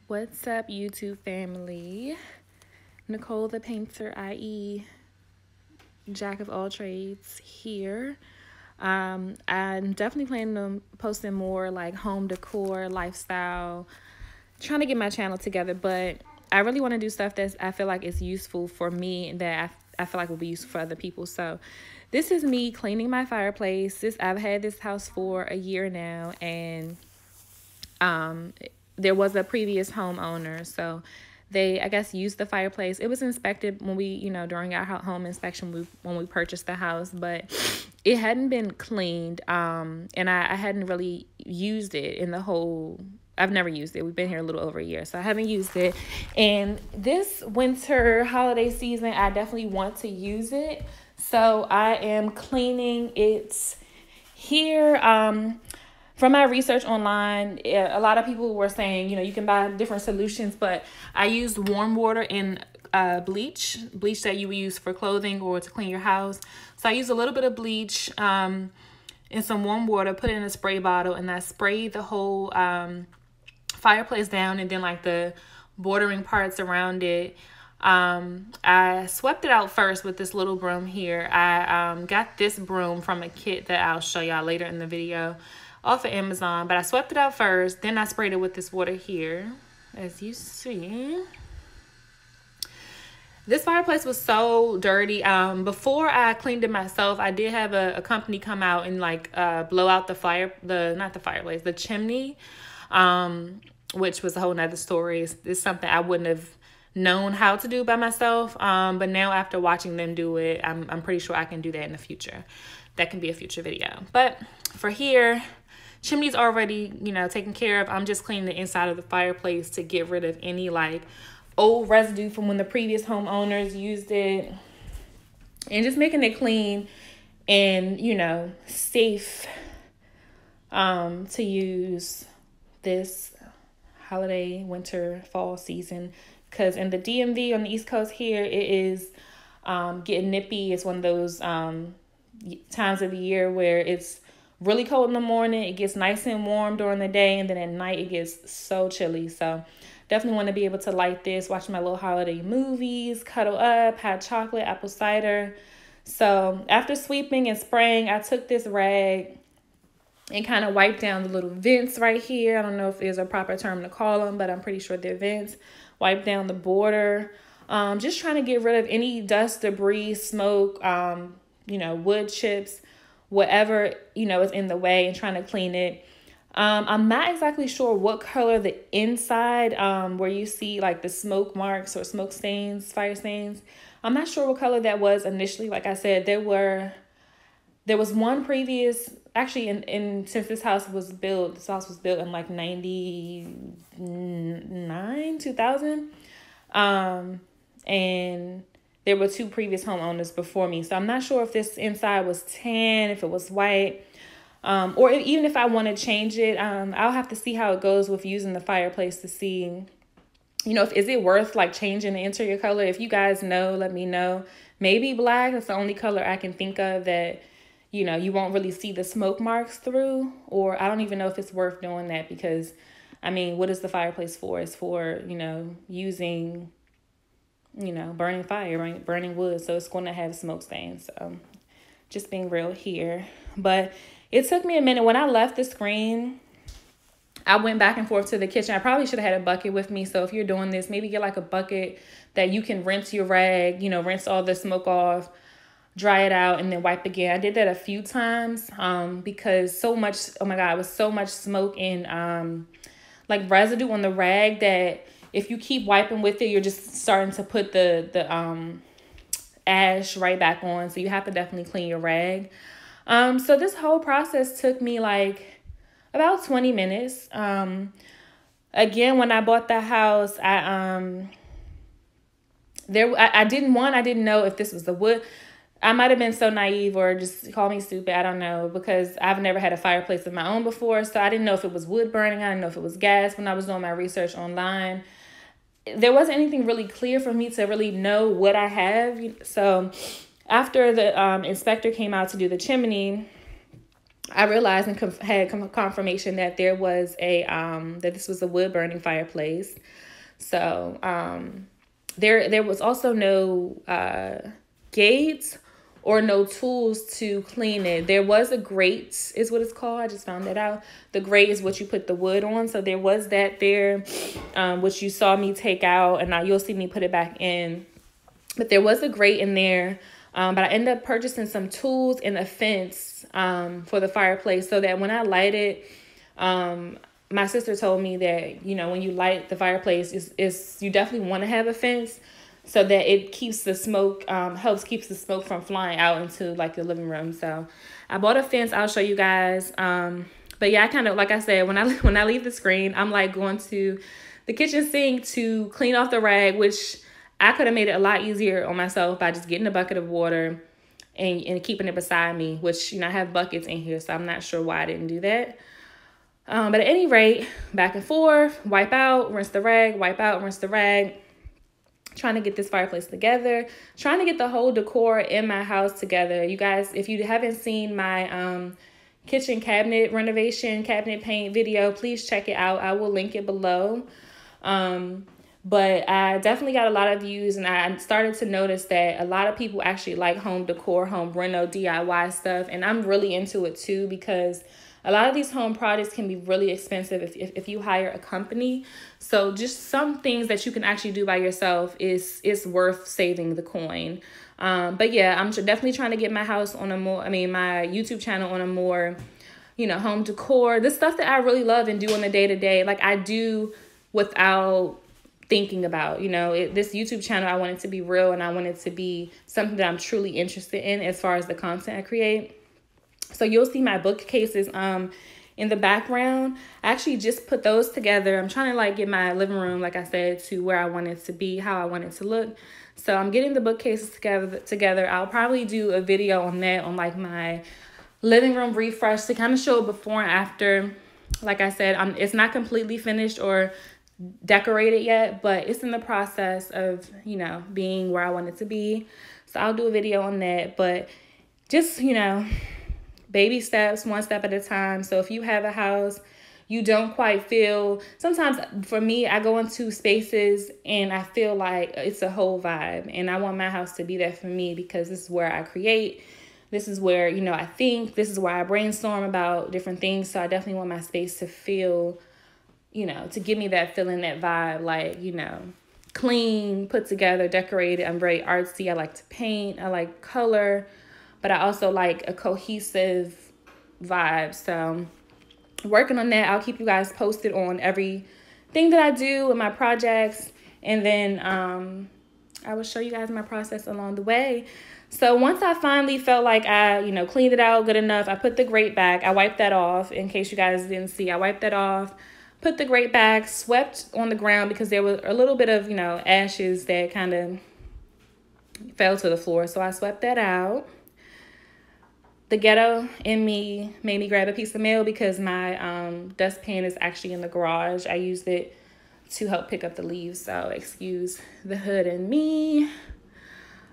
What's up, YouTube family? Nicole the Painter, i.e. Jack of all trades here. I'm definitely planning on posting more like home decor, lifestyle, trying to get my channel together, but I really want to do stuff that I feel like is useful for me and that I feel like will be useful for other people. So this is me cleaning my fireplace. I've had this house for a year now, and there was a previous homeowner, so they, I guess, used the fireplace. It was inspected when we, during our home inspection when we purchased the house, but it hadn't been cleaned, and I hadn't really used it in the whole. I've never used it. We've been here a little over a year, so I haven't used it. And this winter holiday season, I definitely want to use it. So I am cleaning it here. From my research online, a lot of people were saying, you can buy different solutions, but I used warm water and bleach that you would use for clothing or to clean your house. So I used a little bit of bleach and some warm water, put it in a spray bottle, and I sprayed the whole fireplace down, and then like the bordering parts around it. I swept it out first with this little broom here. I got this broom from a kit that I'll show y'all later in the video off of Amazon, but I swept it out first, then I sprayed it with this water here. As you see, this fireplace was so dirty. Before I cleaned it myself, I did have a company come out and like blow out the chimney, which was a whole nother story. It's something I wouldn't have known how to do by myself, but now after watching them do it, I'm pretty sure I can do that in the future. That can be a future video. But for here, chimney's already, taken care of. I'm just cleaning the inside of the fireplace to get rid of any like old residue from when the previous homeowners used it, and just making it clean and, safe to use this holiday, winter, fall season. Because in the DMV on the East Coast here, it is getting nippy. It's one of those times of the year where it's really cold in the morning, it gets nice and warm during the day, and then at night it gets so chilly. So definitely want to be able to light this, watch my little holiday movies, cuddle up, hot chocolate, apple cider. So after sweeping and spraying, I took this rag and kind of wiped down the little vents right here. I don't know if there's a proper term to call them, but I'm pretty sure they're vents. Wipe down the border, just trying to get rid of any dust, debris, smoke, wood chips, whatever, is in the way, and trying to clean it. I'm not exactly sure what color the inside, where you see like the smoke marks or smoke stains, fire stains. I'm not sure what color that was initially. Like I said, there was one previous, actually, since this house was built in like 99, 2000. And there were two previous homeowners before me. So I'm not sure if this inside was tan, if it was white, or even if I want to change it. I'll have to see how it goes with using the fireplace to see, is it worth like changing the interior color? If you guys know, let me know. Maybe black. That's the only color I can think of that, you won't really see the smoke marks through. Or I don't even know if it's worth doing that, because, what is the fireplace for? It's for, using, burning fire, burning wood. So it's going to have smoke stains. So just being real here. But it took me a minute. When I left the screen, I went back and forth to the kitchen. I probably should have had a bucket with me. So if you're doing this, maybe get like a bucket that you can rinse your rag, rinse all the smoke off, dry it out, and then wipe again. I did that a few times because so much, oh my God, it was so much smoke and like residue on the rag that if you keep wiping with it, you're just starting to put the ash right back on. So you have to definitely clean your rag. So this whole process took me like about 20 minutes. Again, when I bought the house, I didn't know if this was the wood. I might have been so naive, or just call me stupid, I don't know, because I've never had a fireplace of my own before. So I didn't know if it was wood burning. I didn't know if it was gas when I was doing my research online. There wasn't anything really clear for me to really know what I have. So after the inspector came out to do the chimney, I realized and had confirmation that there was a that this was a wood burning fireplace. So there was also no gates or no tools to clean it. There was a grate, is what it's called. I just found that out. The grate is what you put the wood on. So there was that there, which you saw me take out, and now you'll see me put it back in. But there was a grate in there. But I ended up purchasing some tools and a fence for the fireplace, so that when I light it, my sister told me that, you know, when you light the fireplace, is you definitely want to have a fence so that it keeps the smoke, keeps the smoke from flying out into like the living room. So I bought a fence. I'll show you guys. But yeah, I kind of, like I said, when I leave the screen, I'm like going to the kitchen sink to clean off the rag, which I could have made it a lot easier on myself by just getting a bucket of water and keeping it beside me, which, you know, I have buckets in here, so I'm not sure why I didn't do that. But at any rate, back and forth, wipe out, rinse the rag, wipe out, rinse the rag. Trying to get this fireplace together, trying to get the whole decor in my house together. You guys, if you haven't seen my kitchen cabinet renovation, cabinet paint video, please check it out. I will link it below. But I definitely got a lot of views, and I started to notice that a lot of people actually like home decor, home reno, DIY stuff. And I'm really into it too, because a lot of these home projects can be really expensive if you hire a company. So just some things that you can actually do by yourself is worth saving the coin. But yeah, I'm definitely trying to get my house on my YouTube channel on a more, you know, home decor, the stuff that I really love and do on the day-to-day, like I do without thinking about, you know, this YouTube channel, I want it to be real, and I want it to be something that I'm truly interested in as far as the content I create. So you'll see my bookcases in the background. I actually just put those together. I'm trying to like get my living room, like I said, to where I want it to be, how I want it to look. So I'm getting the bookcases together. I'll probably do a video on that, on like my living room refresh, to kind of show before and after. Like I said, it's not completely finished or decorated yet, but it's in the process of, you know, being where I want it to be. So I'll do a video on that, but just, you know, baby steps, one step at a time. So if you have a house, you don't quite feel, sometimes for me, I go into spaces and I feel like it's a whole vibe, and I want my house to be that for me, because this is where I create. This is where, you know, I think, this is where I brainstorm about different things. So I definitely want my space to feel, you know, to give me that feeling, that vibe, like, you know, clean, put together, decorated. I'm very artsy. I like to paint. I like color, but I also like a cohesive vibe. So working on that. I'll keep you guys posted on everything that I do and my projects. And then I will show you guys my process along the way. So once I finally felt like I, you know, cleaned it out good enough, I put the grate back. I wiped that off. In case you guys didn't see, I wiped that off. Put the grate back, swept on the ground because there was a little bit of, you know, ashes that kind of fell to the floor. So I swept that out. The ghetto in me made me grab a piece of mail because my dustpan is actually in the garage. I used it to help pick up the leaves. So excuse the hood in me.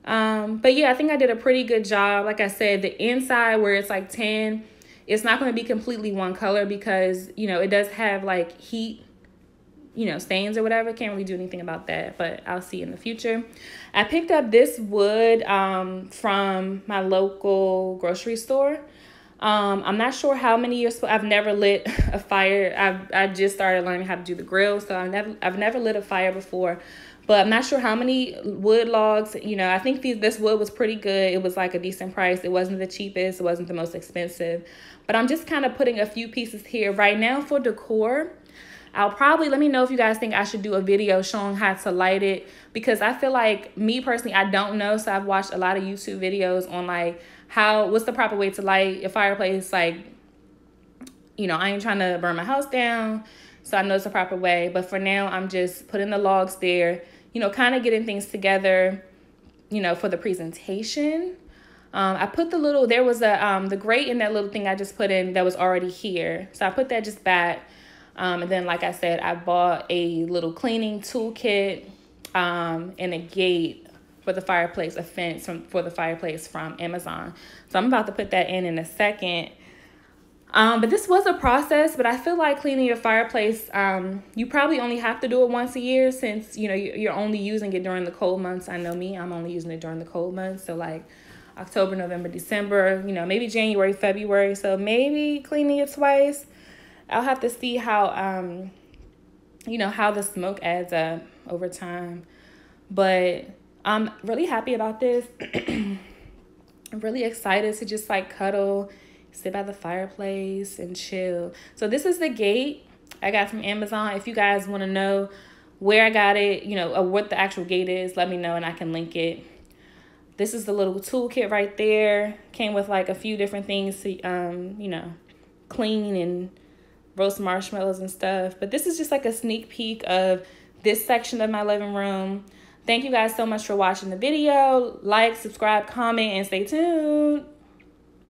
But yeah, I think I did a pretty good job. Like I said, the inside where it's like 10, it's not going to be completely one color because, you know, it does have like heat, you know, stains or whatever. Can't really do anything about that, but I'll see in the future. I picked up this wood from my local grocery store. I'm not sure how many years. I've never lit a fire. I just started learning how to do the grill, so I've never lit a fire before. But I'm not sure how many wood logs. You know, I think this wood was pretty good. It was like a decent price. It wasn't the cheapest. It wasn't the most expensive. But I'm just kind of putting a few pieces here right now for decor. I'll probably, let me know if you guys think I should do a video showing how to light it, because I feel like, me personally, I don't know. So I've watched a lot of YouTube videos on like what's the proper way to light a fireplace. Like, you know, I ain't trying to burn my house down, so I know it's the proper way. But for now, I'm just putting the logs there, you know, kind of getting things together, you know, for the presentation. I put there was the grate in that little thing I just put in that was already here. So I put that just back. And then, like I said, I bought a little cleaning toolkit and a gate for the fireplace, a fence for the fireplace from Amazon. So I'm about to put that in a second. But this was a process, but I feel like cleaning your fireplace, you probably only have to do it once a year, since, you know, you're only using it during the cold months. I know me, I'm only using it during the cold months. So like October, November, December, you know, maybe January, February. So maybe cleaning it twice. I'll have to see how, you know, how the smoke adds up over time. But I'm really happy about this. I'm really excited to just like cuddle, sit by the fireplace and chill. So this is the gate I got from Amazon. If you guys want to know where I got it, you know, or what the actual gate is, let me know and I can link it. This is the little toolkit right there. Came with like a few different things to, you know, clean and roast marshmallows and stuff. But this is just like a sneak peek of this section of my living room. Thank you guys so much for watching the video. Like, subscribe, comment, and stay tuned.